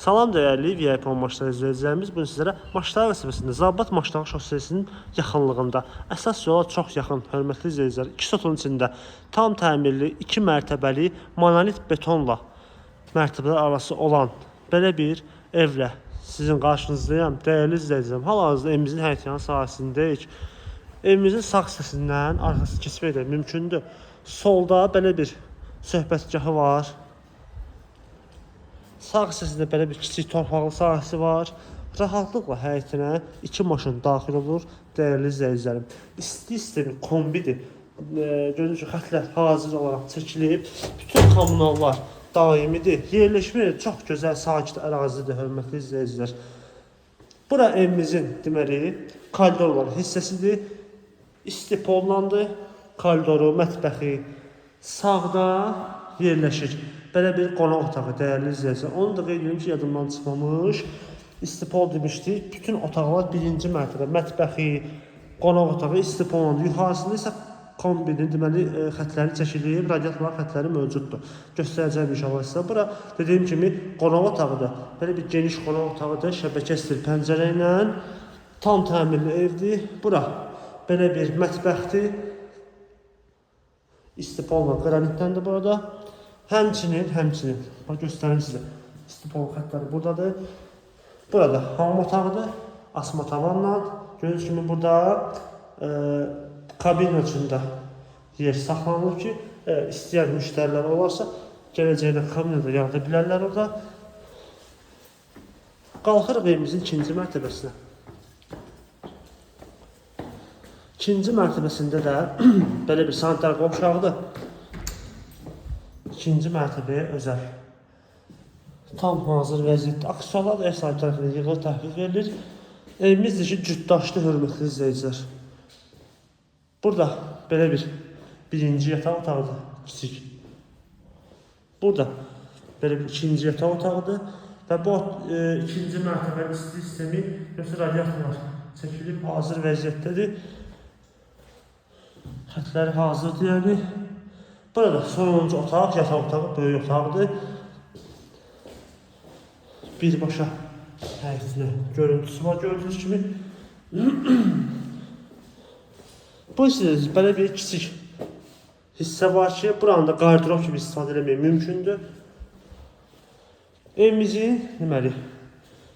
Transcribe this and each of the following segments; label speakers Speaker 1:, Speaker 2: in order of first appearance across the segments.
Speaker 1: Salam dəyərli VIP maçlar izləyicilərimiz. Bugün sizlərə Maçlar vəsifəsində Zabrat Maçlar şossesinin yaxınlığında əsas yola çox yaxın hörmətli izləyicilər 2 sotun içində tam təmirli 2 mərtəbəli monolit betonla mərtəbələr arası olan belə bir evlə sizin qarşınızdayım dəyərli izləyicilərim. Hal-hazırda evimizin həyətyanı sahəsindəyik. Evimizin sağ hissəsindən arxası keçmək də mümkündür. Solda belə bir söhbətgahı var. Sağ hissəsində belə bir kiçik torpaqlı sahəsi var. Rahatlıqla həyətinə 2 maşın daxil olur. Dəyərli izləyicilərim. İsti sistemi kombidir. Gördüyünüz kimi xətlər hazır olaraq çəkilib. Bütün kommunallar daimidir. Yerləşmə çox gözəl, sakit ərazidir, hörmətli izləyicilər. Bura evimizin deməli koridorlar hissəsidir. İsti pollandı. Koridoru, mətbəxi sağda yerləşir. Belə bir qonaq otağı dəyərli izləyicilər. Onu da qeyd edim ki, yadımdan çıxmamış. İstipol demişdik. Bütün otaqlar birinci mərtəbə. Mətbəxi, qonaq otağı istipollandı. Yuxarısında isə kombinin deməli xətləri çəkilib, radiatorlar xətləri mövcuddur. Göstərəcəyim inşallah sizə. Bura dediyim kimi qonaq otağıdır. Belə bir geniş qonaq otağıdır. Şəbəkə stil pəncərə ilə tam təmirli evdir. Bura belə bir mətbəxdir. İstipolla qranitdəndir burada. Həmçinin, bax göstərim sizə. İstipol xətləri buradadır. Burada hamam otağıdır. Asma tavanla. Gördüyünüz kimi burada kabin içində yer saxlanılır ki, istəyən müştərilər olarsa, gələcəkdə kabinada yarada bilərlər orada. Qalxırıq evimizin ikinci mərtəbəsinə. İkinci mərtəbəsində də belə bir sanitar qovşağıdır. İkinci mərtəbəyə özəl. Tam hazır vəziyyətdə. Aksesuarlar da ev sahibi tərəfindən yığılıb təhvil verilir. Evimiz də ki, cütdaşlı hörmətli izləyicilər. Burada belə bir birinci yataq otağıdır, kiçik. Burada belə bir ikinci yataq otağıdır. Və bu ikinci mərtəbənin isti sistemi yoxsa radiatorlar çəkilib hazır vəziyyətdədir. Xətləri hazırdır yəni. Burada sonuncu otaq, yataq otağı, böyük otaqdır. Birbaşa həyətinə görüntüsü var gördüyünüz kimi. Bu isə belə bir kiçik hissə var ki, buranı da qardirob kimi istifadə etmək mümkündür. Evimizin deməli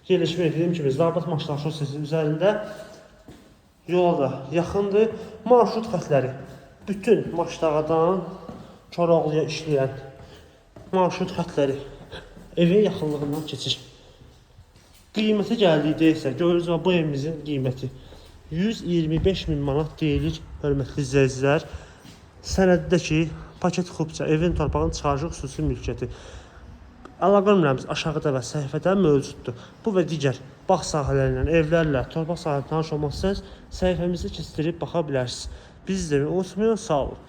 Speaker 1: yerləşmə dediyim kimi Zabrat Maçlar şossesi üzərində yola da yaxındır. Marşrut xətləri bütün Maçdağdan Koroğluya işləyən marşrut xətləri evin yaxınlığından keçir. Qiyməti gəldikdə isə görürsünüz bu evimizin qiyməti 125.000 manat deyilir, hörmətli izləyicilər. Sənəddə ki, paket xubça, evin torpağın çıxarıcı xüsusi mülkiyyəti. Əlaqə nömrəmiz aşağıda və səhifədə mövcuddur. Bu və digər bağ sahələrlə, evlərlə, torpaq sahələrlə tanış olmaq istərsəniz, səhifəmizi keçirib baxa bilərsiniz. Bizi izləməyi unutmayın, sağ olun.